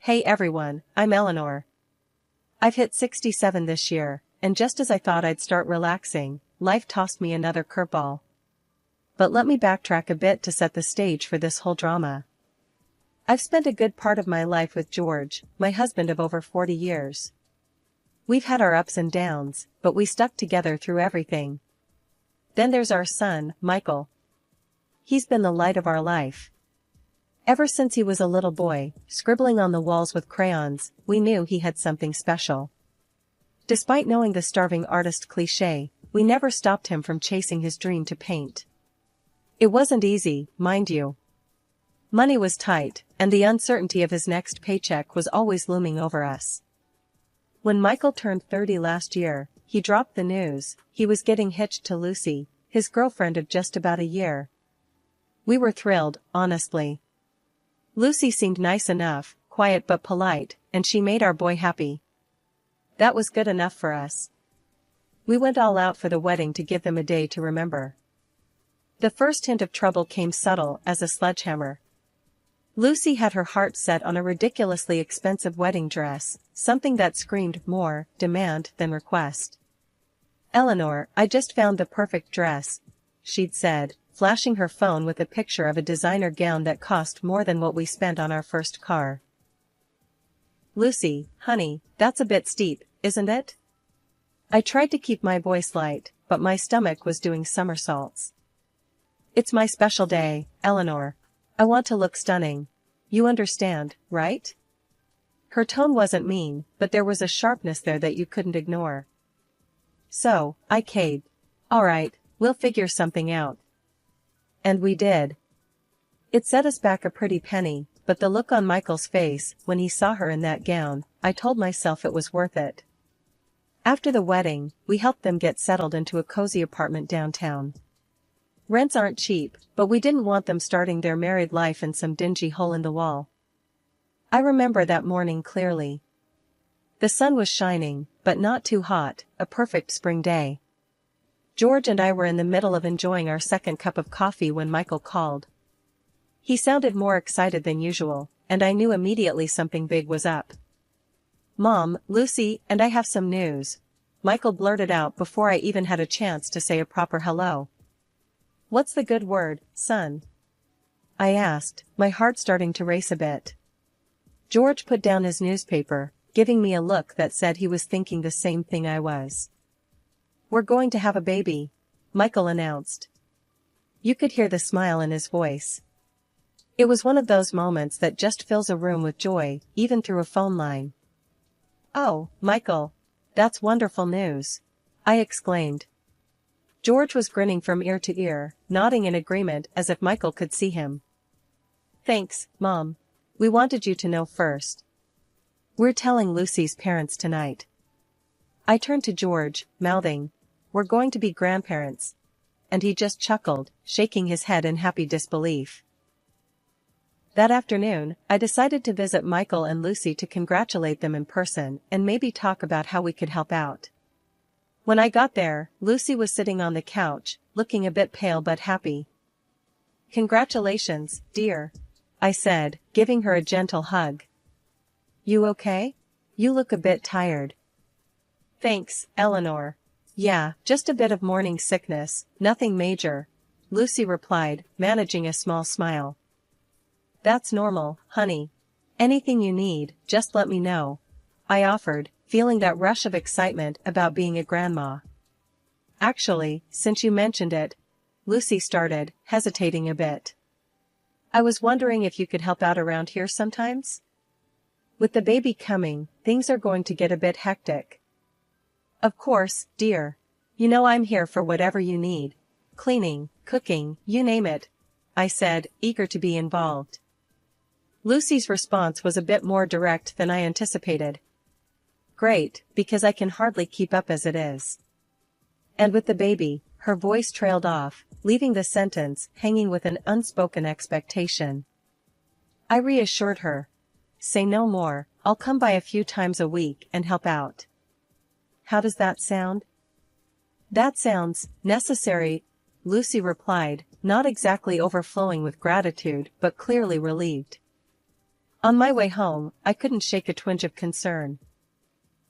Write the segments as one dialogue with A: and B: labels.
A: Hey everyone, I'm Eleanor. I've hit 67 this year, and just as I thought I'd start relaxing, life tossed me another curveball. But let me backtrack a bit to set the stage for this whole drama. I've spent a good part of my life with George, my husband of over 40 years. We've had our ups and downs, but we stuck together through everything. Then there's our son, Michael. He's been the light of our life. Ever since he was a little boy, scribbling on the walls with crayons, we knew he had something special. Despite knowing the starving artist cliché, we never stopped him from chasing his dream to paint. It wasn't easy, mind you. Money was tight, and the uncertainty of his next paycheck was always looming over us. When Michael turned 30 last year, he dropped the news he was getting hitched to Lucy, his girlfriend of just about a year. We were thrilled, honestly. Lucy seemed nice enough, quiet but polite, and she made our boy happy. That was good enough for us. We went all out for the wedding to give them a day to remember. The first hint of trouble came subtle as a sledgehammer. Lucy had her heart set on a ridiculously expensive wedding dress, something that screamed more demand than request. "Eleanor, I just found the perfect dress," she'd said, flashing her phone with a picture of a designer gown that cost more than what we spent on our first car. "Lucy, honey, that's a bit steep, isn't it?" I tried to keep my voice light, but my stomach was doing somersaults. "It's my special day, Eleanor. I want to look stunning. You understand, right?" Her tone wasn't mean, but there was a sharpness there that you couldn't ignore. So, I caved. "All right, we'll figure something out." And we did. It set us back a pretty penny, but the look on Michael's face when he saw her in that gown, I told myself it was worth it. After the wedding, we helped them get settled into a cozy apartment downtown. Rents aren't cheap, but we didn't want them starting their married life in some dingy hole in the wall. I remember that morning clearly. The sun was shining, but not too hot, a perfect spring day. George and I were in the middle of enjoying our second cup of coffee when Michael called. He sounded more excited than usual, and I knew immediately something big was up. "Mom, Lucy and I have some news," Michael blurted out before I even had a chance to say a proper hello. "What's the good word, son?" I asked, my heart starting to race a bit. George put down his newspaper, giving me a look that said he was thinking the same thing I was. "We're going to have a baby," Michael announced. You could hear the smile in his voice. It was one of those moments that just fills a room with joy, even through a phone line. "Oh, Michael. That's wonderful news," I exclaimed. George was grinning from ear to ear, nodding in agreement as if Michael could see him. "Thanks, Mom. We wanted you to know first. We're telling Lucy's parents tonight." I turned to George, mouthing, "We're going to be grandparents." And he just chuckled, shaking his head in happy disbelief. That afternoon, I decided to visit Michael and Lucy to congratulate them in person and maybe talk about how we could help out. When I got there, Lucy was sitting on the couch, looking a bit pale but happy. "Congratulations, dear," I said, giving her a gentle hug. "You okay? You look a bit tired." "Thanks, Eleanor. Yeah, just a bit of morning sickness, nothing major," Lucy replied, managing a small smile. "That's normal, honey. Anything you need, just let me know," I offered, feeling that rush of excitement about being a grandma. "Actually, since you mentioned it," Lucy started, hesitating a bit. "I was wondering if you could help out around here sometimes? With the baby coming, things are going to get a bit hectic." "Of course, dear. You know I'm here for whatever you need. Cleaning, cooking, you name it," I said, eager to be involved. Lucy's response was a bit more direct than I anticipated. "Great, because I can hardly keep up as it is." And with the baby, her voice trailed off, leaving the sentence hanging with an unspoken expectation. I reassured her. "Say no more, I'll come by a few times a week and help out." "How does that sound?" "That sounds necessary," Lucy replied, not exactly overflowing with gratitude but clearly relieved. On my way home, I couldn't shake a twinge of concern.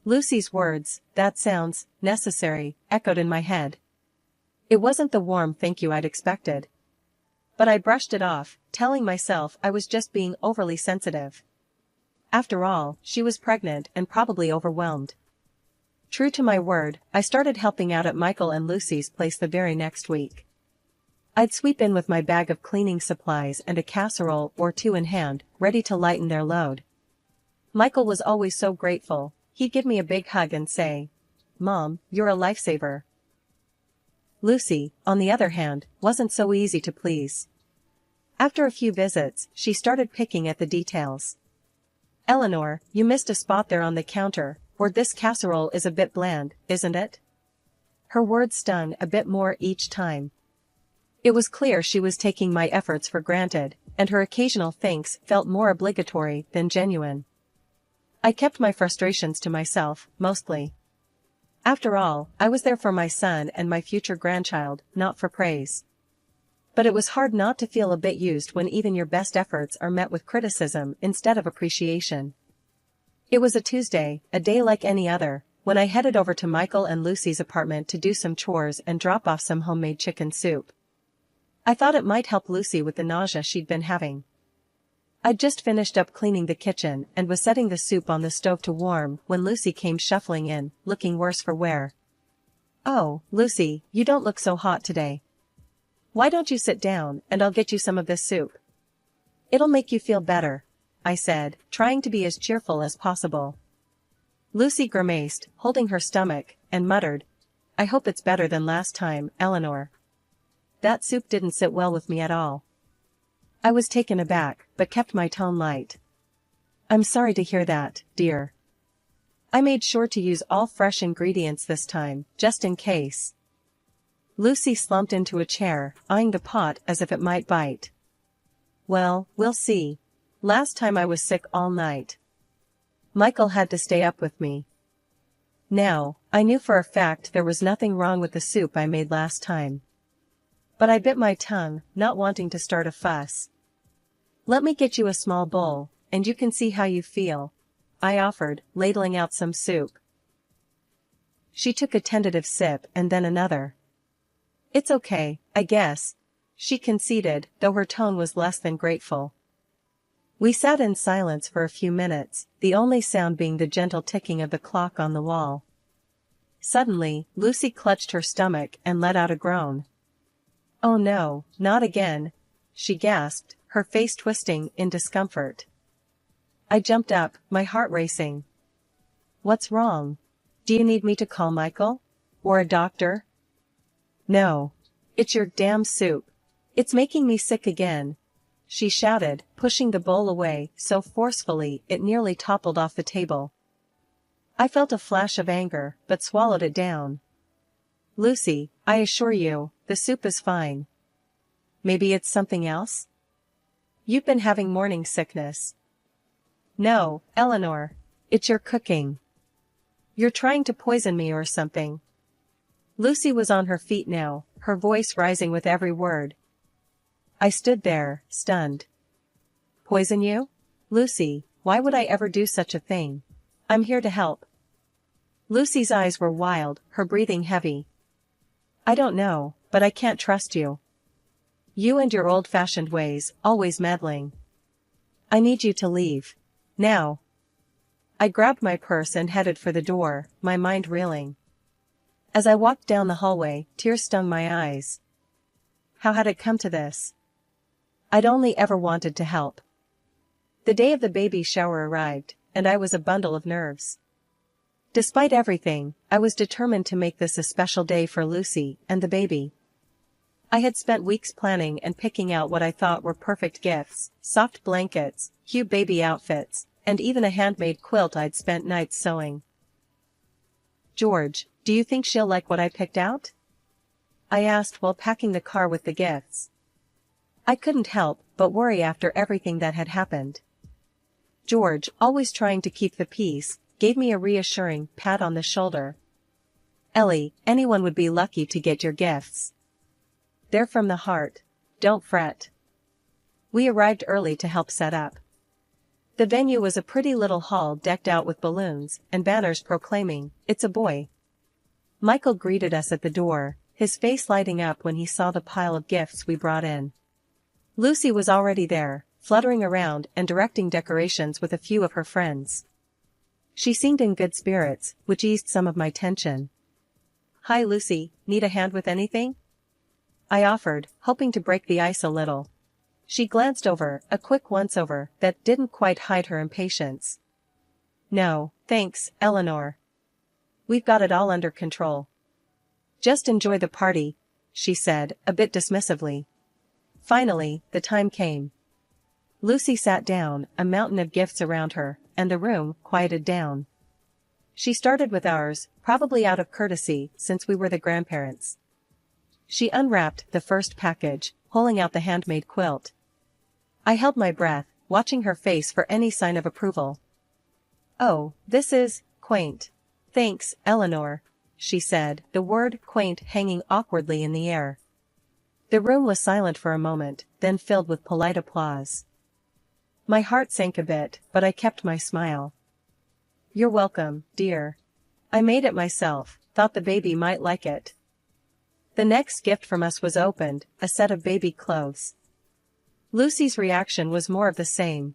A: Lucy's words, "That sounds necessary," echoed in my head. It wasn't the warm thank you I'd expected. But I brushed it off, telling myself I was just being overly sensitive. After all, she was pregnant and probably overwhelmed. True to my word, I started helping out at Michael and Lucy's place the very next week. I'd sweep in with my bag of cleaning supplies and a casserole or two in hand, ready to lighten their load. Michael was always so grateful. He'd give me a big hug and say, "Mom, you're a lifesaver." Lucy, on the other hand, wasn't so easy to please. After a few visits, she started picking at the details. "Eleanor, you missed a spot there on the counter, or this casserole is a bit bland, isn't it?" Her words stung a bit more each time. It was clear she was taking my efforts for granted, and her occasional thanks felt more obligatory than genuine. I kept my frustrations to myself, mostly. After all, I was there for my son and my future grandchild, not for praise. But it was hard not to feel a bit used when even your best efforts are met with criticism instead of appreciation. It was a Tuesday, a day like any other, when I headed over to Michael and Lucy's apartment to do some chores and drop off some homemade chicken soup. I thought it might help Lucy with the nausea she'd been having. I'd just finished up cleaning the kitchen and was setting the soup on the stove to warm when Lucy came shuffling in, looking worse for wear. "Oh, Lucy, you don't look so hot today. Why don't you sit down and I'll get you some of this soup? It'll make you feel better," I said, trying to be as cheerful as possible. Lucy grimaced, holding her stomach, and muttered, "I hope it's better than last time, Eleanor. That soup didn't sit well with me at all." I was taken aback, but kept my tone light. "I'm sorry to hear that, dear. I made sure to use all fresh ingredients this time, just in case." Lucy slumped into a chair, eyeing the pot as if it might bite. "Well, we'll see. Last time I was sick all night. Michael had to stay up with me. Now, I knew for a fact there was nothing wrong with the soup I made last time. But I bit my tongue, not wanting to start a fuss. "Let me get you a small bowl, and you can see how you feel," I offered, ladling out some soup. She took a tentative sip and then another. "It's okay, I guess," she conceded, though her tone was less than grateful. We sat in silence for a few minutes, the only sound being the gentle ticking of the clock on the wall. Suddenly, Lucy clutched her stomach and let out a groan. "Oh no, not again," she gasped, her face twisting in discomfort. I jumped up, my heart racing. "What's wrong? Do you need me to call Michael? Or a doctor?" "No. It's your damn soup. It's making me sick again," she shouted, pushing the bowl away so forcefully it nearly toppled off the table. I felt a flash of anger, but swallowed it down. "Lucy, I assure you, the soup is fine. Maybe it's something else? You've been having morning sickness." "No, Eleanor. It's your cooking. You're trying to poison me or something." Lucy was on her feet now, her voice rising with every word. I stood there, stunned. "Poison you? Lucy, why would I ever do such a thing? I'm here to help." Lucy's eyes were wild, her breathing heavy. "I don't know, but I can't trust you. You and your old-fashioned ways, always meddling. I need you to leave. Now." I grabbed my purse and headed for the door, my mind reeling. As I walked down the hallway, tears stung my eyes. How had it come to this? I'd only ever wanted to help. The day of the baby shower arrived, and I was a bundle of nerves. Despite everything, I was determined to make this a special day for Lucy and the baby. I had spent weeks planning and picking out what I thought were perfect gifts, soft blankets, cute baby outfits, and even a handmade quilt I'd spent nights sewing. "George, do you think she'll like what I picked out?" I asked while packing the car with the gifts. I couldn't help but worry after everything that had happened. George, always trying to keep the peace, gave me a reassuring pat on the shoulder. "Ellie, anyone would be lucky to get your gifts. They're from the heart. Don't fret." We arrived early to help set up. The venue was a pretty little hall decked out with balloons and banners proclaiming, "It's a boy." Michael greeted us at the door, his face lighting up when he saw the pile of gifts we brought in. Lucy was already there, fluttering around and directing decorations with a few of her friends. She seemed in good spirits, which eased some of my tension. "Hi Lucy, need a hand with anything?" I offered, hoping to break the ice a little. She glanced over, a quick once-over that didn't quite hide her impatience. "No, thanks, Eleanor. We've got it all under control. Just enjoy the party," she said, a bit dismissively. Finally, the time came. Lucy sat down, a mountain of gifts around her, and the room quieted down. She started with ours, probably out of courtesy, since we were the grandparents. She unwrapped the first package, pulling out the handmade quilt. I held my breath, watching her face for any sign of approval. "Oh, this is quaint. Thanks, Eleanor," she said, the word quaint hanging awkwardly in the air. The room was silent for a moment, then filled with polite applause. My heart sank a bit, but I kept my smile. "You're welcome, dear. I made it myself, thought the baby might like it." The next gift from us was opened, a set of baby clothes. Lucy's reaction was more of the same.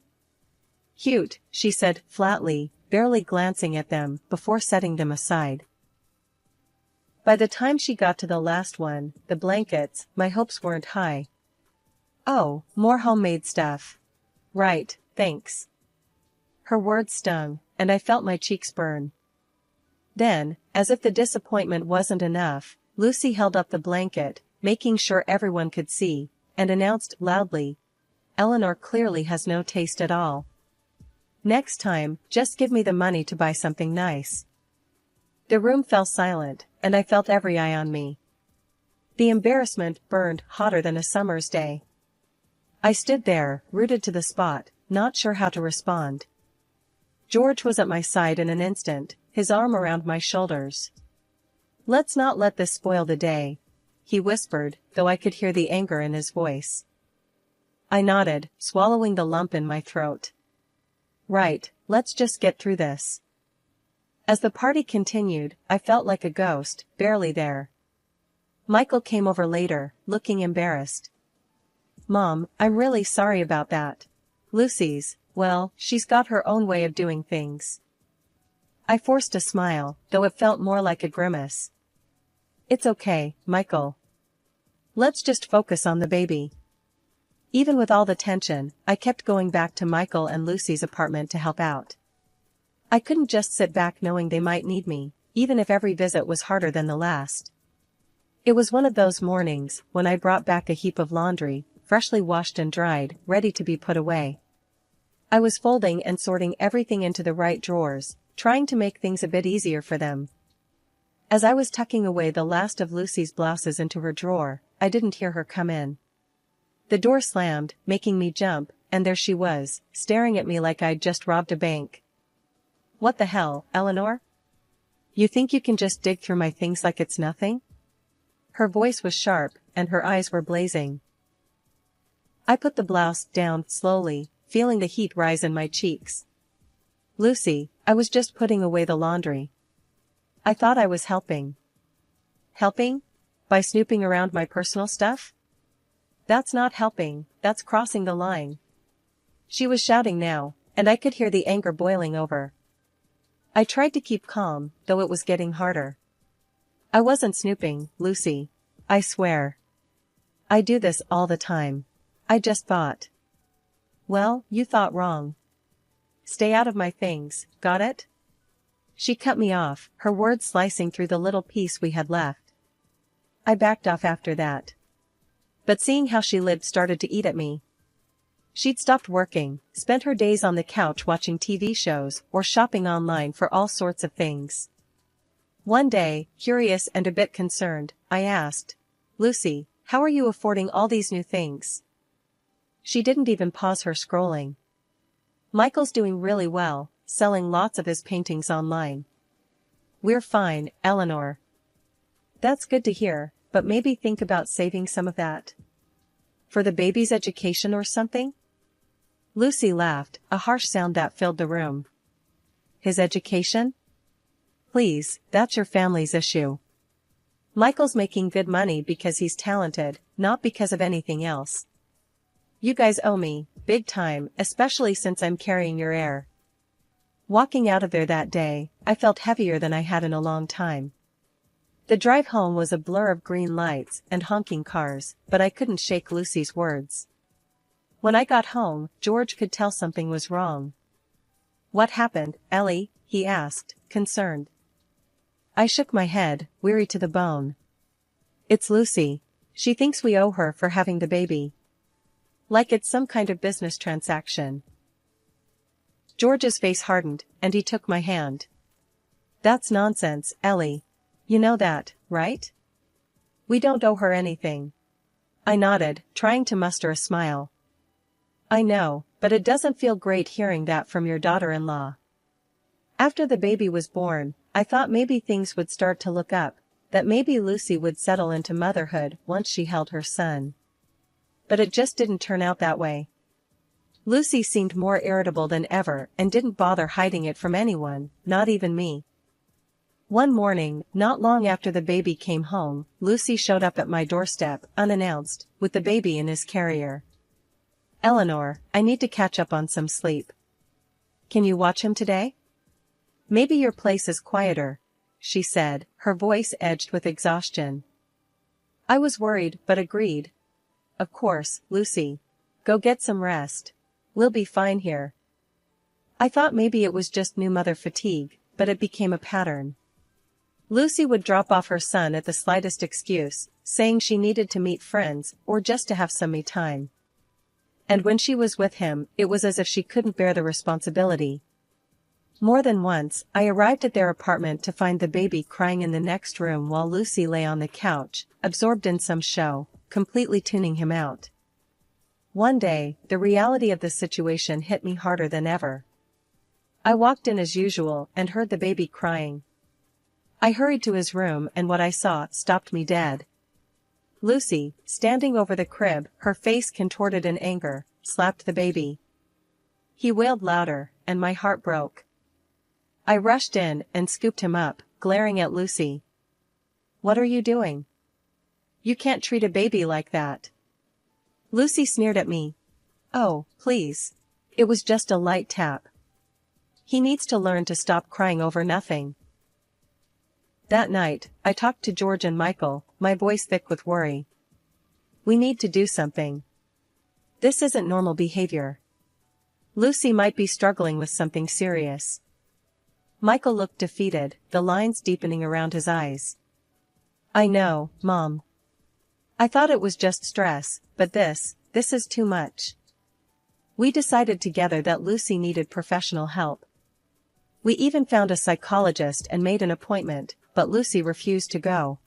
A: "Cute," she said flatly, barely glancing at them before setting them aside. By the time she got to the last one, the blankets, my hopes weren't high. "Oh, more homemade stuff. Right, thanks." Her words stung, and I felt my cheeks burn. Then, as if the disappointment wasn't enough, Lucy held up the blanket, making sure everyone could see, and announced loudly, "Eleanor clearly has no taste at all. Next time, just give me the money to buy something nice." The room fell silent, and I felt every eye on me. The embarrassment burned hotter than a summer's day. I stood there, rooted to the spot, not sure how to respond. George was at my side in an instant, his arm around my shoulders. "Let's not let this spoil the day," he whispered, though I could hear the anger in his voice. I nodded, swallowing the lump in my throat. "Right, let's just get through this." As the party continued, I felt like a ghost, barely there. Michael came over later, looking embarrassed. "Mom, I'm really sorry about that. Lucy's, well, she's got her own way of doing things." I forced a smile, though it felt more like a grimace. "It's okay, Michael. Let's just focus on the baby." Even with all the tension, I kept going back to Michael and Lucy's apartment to help out. I couldn't just sit back knowing they might need me, even if every visit was harder than the last. It was one of those mornings when I brought back a heap of laundry, freshly washed and dried, ready to be put away. I was folding and sorting everything into the right drawers, trying to make things a bit easier for them. As I was tucking away the last of Lucy's blouses into her drawer, I didn't hear her come in. The door slammed, making me jump, and there she was, staring at me like I'd just robbed a bank. "What the hell, Eleanor? You think you can just dig through my things like it's nothing?" Her voice was sharp, and her eyes were blazing. I put the blouse down slowly, feeling the heat rise in my cheeks. "Lucy, I was just putting away the laundry. I thought I was helping." "Helping? By snooping around my personal stuff? That's not helping, that's crossing the line." She was shouting now, and I could hear the anger boiling over. I tried to keep calm, though it was getting harder. "I wasn't snooping, Lucy. I swear. I do this all the time. I just thought." "Well, you thought wrong. Stay out of my things, got it?" She cut me off, her words slicing through the little piece we had left. I backed off after that. But seeing how she lived started to eat at me. She'd stopped working, spent her days on the couch watching TV shows or shopping online for all sorts of things. One day, curious and a bit concerned, I asked, "Lucy, how are you affording all these new things?" She didn't even pause her scrolling. "Michael's doing really well, selling lots of his paintings online." "We're fine, Eleanor." "That's good to hear, but maybe think about saving some of that. For the baby's education or something?" Lucy laughed, a harsh sound that filled the room. His education? Please, that's your family's issue. Michael's making good money because he's talented, not because of anything else. You guys owe me, big time, especially since I'm carrying your heir. Walking out of there that day, I felt heavier than I had in a long time. The drive home was a blur of green lights and honking cars, but I couldn't shake Lucy's words. When I got home, George could tell something was wrong. What happened, Ellie? He asked, concerned. I shook my head, weary to the bone. It's Lucy. She thinks we owe her for having the baby. Like it's some kind of business transaction. George's face hardened, and he took my hand. That's nonsense, Ellie. You know that, right? We don't owe her anything. I nodded, trying to muster a smile. I know, but it doesn't feel great hearing that from your daughter-in-law. After the baby was born, I thought maybe things would start to look up, that maybe Lucy would settle into motherhood once she held her son. But it just didn't turn out that way. Lucy seemed more irritable than ever and didn't bother hiding it from anyone, not even me. One morning, not long after the baby came home, Lucy showed up at my doorstep, unannounced, with the baby in his carrier. Eleanor, I need to catch up on some sleep. Can you watch him today? Maybe your place is quieter, she said, her voice edged with exhaustion. I was worried but agreed. Of course, Lucy. Go get some rest. We'll be fine here. I thought maybe it was just new mother fatigue, but it became a pattern. Lucy would drop off her son at the slightest excuse, saying she needed to meet friends or just to have some me time. And when she was with him, it was as if she couldn't bear the responsibility. More than once, I arrived at their apartment to find the baby crying in the next room while Lucy lay on the couch, absorbed in some show, completely tuning him out. One day, the reality of the situation hit me harder than ever. I walked in as usual and heard the baby crying. I hurried to his room and what I saw stopped me dead. Lucy, standing over the crib, her face contorted in anger, slapped the baby. He wailed louder, and my heart broke. I rushed in and scooped him up, glaring at Lucy. What are you doing? You can't treat a baby like that. Lucy sneered at me. Oh, please. It was just a light tap. He needs to learn to stop crying over nothing. That night, I talked to George and Michael, my voice thick with worry. We need to do something. This isn't normal behavior. Lucy might be struggling with something serious. Michael looked defeated, the lines deepening around his eyes. I know, Mom. I thought it was just stress, but this is too much. We decided together that Lucy needed professional help. We even found a psychologist and made an appointment, but Lucy refused to go.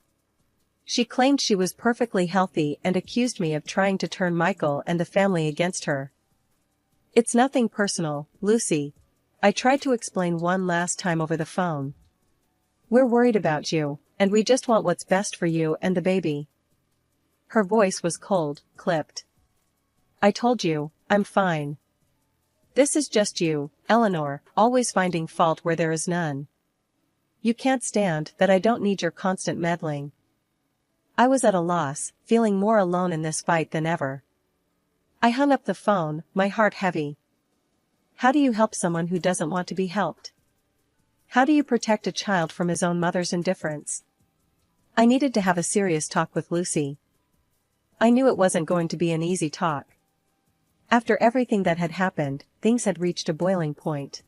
A: She claimed she was perfectly healthy and accused me of trying to turn Michael and the family against her. It's nothing personal, Lucy. I tried to explain one last time over the phone. We're worried about you, and we just want what's best for you and the baby. Her voice was cold, clipped. I told you, I'm fine. This is just you, Eleanor, always finding fault where there is none. You can't stand that I don't need your constant meddling. I was at a loss, feeling more alone in this fight than ever. I hung up the phone, my heart heavy. How do you help someone who doesn't want to be helped? How do you protect a child from his own mother's indifference? I needed to have a serious talk with Lucy. I knew it wasn't going to be an easy talk. After everything that had happened, things had reached a boiling point.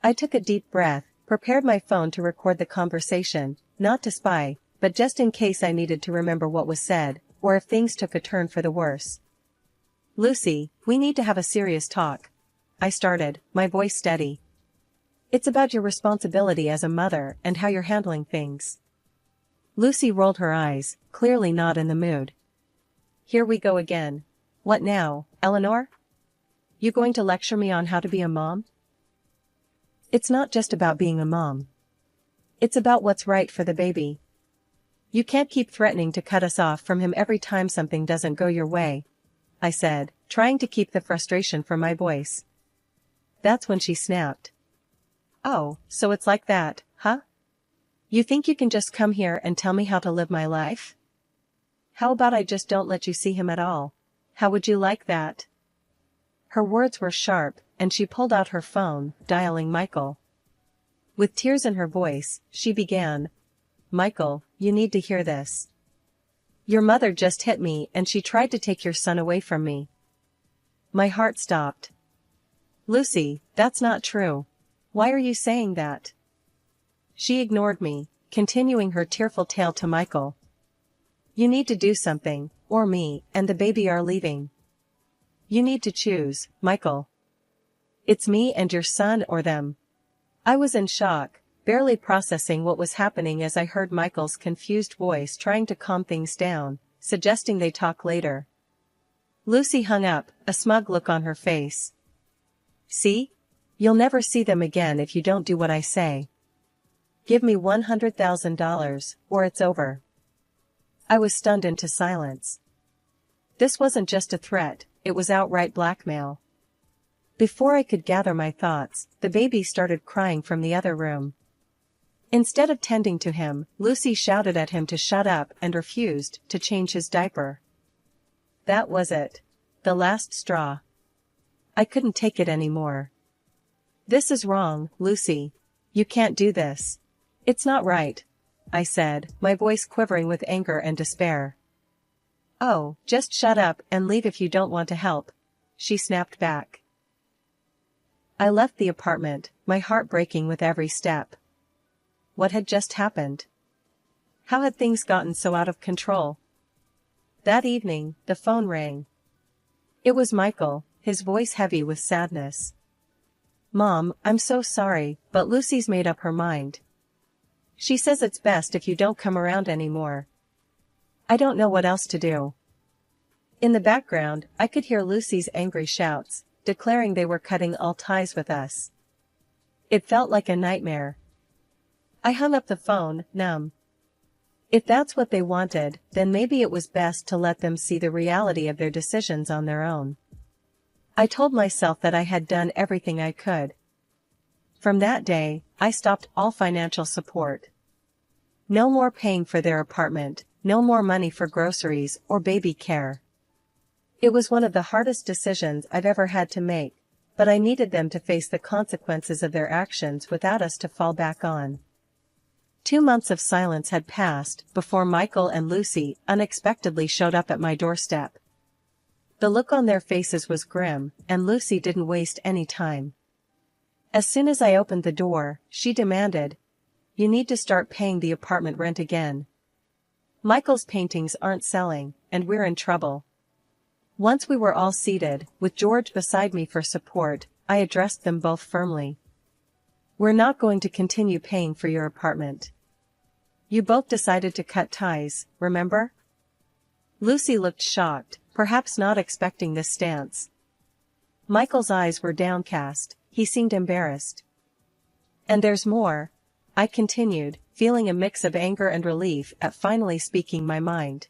A: I took a deep breath, prepared my phone to record the conversation, not to spy, but just in case I needed to remember what was said, or if things took a turn for the worse. Lucy, we need to have a serious talk. I started, my voice steady. It's about your responsibility as a mother and how you're handling things. Lucy rolled her eyes, clearly not in the mood. Here we go again. What now, Eleanor? You going to lecture me on how to be a mom? It's not just about being a mom. It's about what's right for the baby. You can't keep threatening to cut us off from him every time something doesn't go your way. I said, trying to keep the frustration from my voice. That's when she snapped. Oh, so it's like that, huh? You think you can just come here and tell me how to live my life? How about I just don't let you see him at all? How would you like that? Her words were sharp, and she pulled out her phone, dialing Michael. With tears in her voice, she began. Michael, you need to hear this. Your mother just hit me and she tried to take your son away from me. My heart stopped. Lucy, that's not true. Why are you saying that? She ignored me, continuing her tearful tale to Michael. You need to do something, or me and the baby are leaving. You need to choose, Michael. It's me and your son or them. I was in shock, barely processing what was happening as I heard Michael's confused voice trying to calm things down, suggesting they talk later. Lucy hung up, a smug look on her face. See? You'll never see them again if you don't do what I say. Give me $100,000, or it's over. I was stunned into silence. This wasn't just a threat, it was outright blackmail. Before I could gather my thoughts, the baby started crying from the other room. Instead of tending to him, Lucy shouted at him to shut up and refused to change his diaper. That was it. The last straw. I couldn't take it anymore. This is wrong, Lucy. You can't do this. It's not right, I said, my voice quivering with anger and despair. Oh, just shut up and leave if you don't want to help, she snapped back. I left the apartment, my heart breaking with every step. What had just happened? How had things gotten so out of control? That evening, the phone rang. It was Michael, his voice heavy with sadness. Mom, I'm so sorry, but Lucy's made up her mind. She says it's best if you don't come around anymore. I don't know what else to do. In the background, I could hear Lucy's angry shouts, declaring they were cutting all ties with us. It felt like a nightmare. I hung up the phone, numb. If that's what they wanted, then maybe it was best to let them see the reality of their decisions on their own. I told myself that I had done everything I could. From that day, I stopped all financial support. No more paying for their apartment, no more money for groceries or baby care. It was one of the hardest decisions I've ever had to make, but I needed them to face the consequences of their actions without us to fall back on. 2 months of silence had passed before Michael and Lucy unexpectedly showed up at my doorstep. The look on their faces was grim, and Lucy didn't waste any time. As soon as I opened the door, she demanded, "You need to start paying the apartment rent again. Michael's paintings aren't selling, and we're in trouble." Once we were all seated, with George beside me for support, I addressed them both firmly. We're not going to continue paying for your apartment. You both decided to cut ties, remember? Lucy looked shocked, perhaps not expecting this stance. Michael's eyes were downcast, he seemed embarrassed. And there's more, I continued, feeling a mix of anger and relief at finally speaking my mind.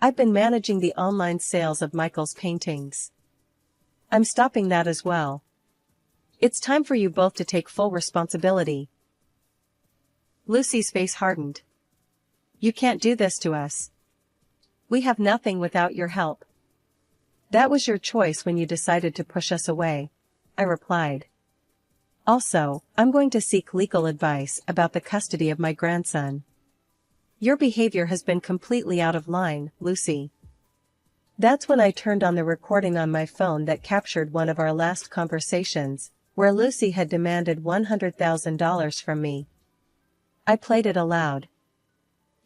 A: I've been managing the online sales of Michael's paintings. I'm stopping that as well. It's time for you both to take full responsibility. Lucy's face hardened. You can't do this to us. We have nothing without your help. That was your choice when you decided to push us away, I replied. Also, I'm going to seek legal advice about the custody of my grandson. Your behavior has been completely out of line, Lucy. That's when I turned on the recording on my phone that captured one of our last conversations, where Lucy had demanded $100,000 from me. I played it aloud.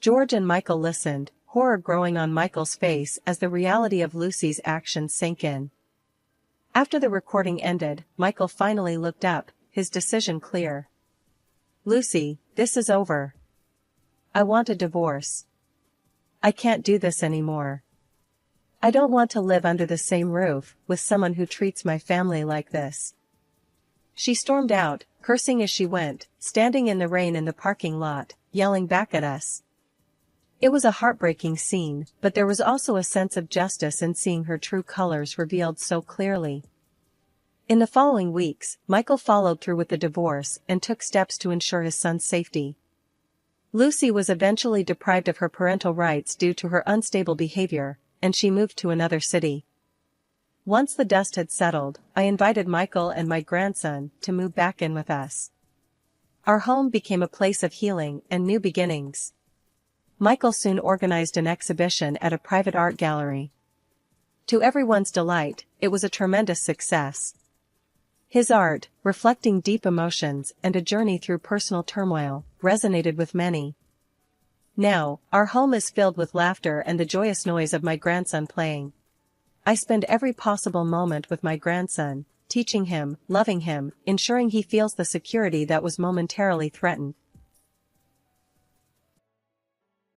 A: George and Michael listened, horror growing on Michael's face as the reality of Lucy's actions sank in. After the recording ended, Michael finally looked up, his decision clear. Lucy, this is over. I want a divorce. I can't do this anymore. I don't want to live under the same roof with someone who treats my family like this. She stormed out, cursing as she went, standing in the rain in the parking lot, yelling back at us. It was a heartbreaking scene, but there was also a sense of justice in seeing her true colors revealed so clearly. In the following weeks, Michael followed through with the divorce and took steps to ensure his son's safety. Lucy was eventually deprived of her parental rights due to her unstable behavior, and she moved to another city. Once the dust had settled, I invited Michael and my grandson to move back in with us. Our home became a place of healing and new beginnings. Michael soon organized an exhibition at a private art gallery. To everyone's delight, it was a tremendous success. His art, reflecting deep emotions and a journey through personal turmoil, resonated with many. Now, our home is filled with laughter and the joyous noise of my grandson playing. I spend every possible moment with my grandson, teaching him, loving him, ensuring he feels the security that was momentarily threatened.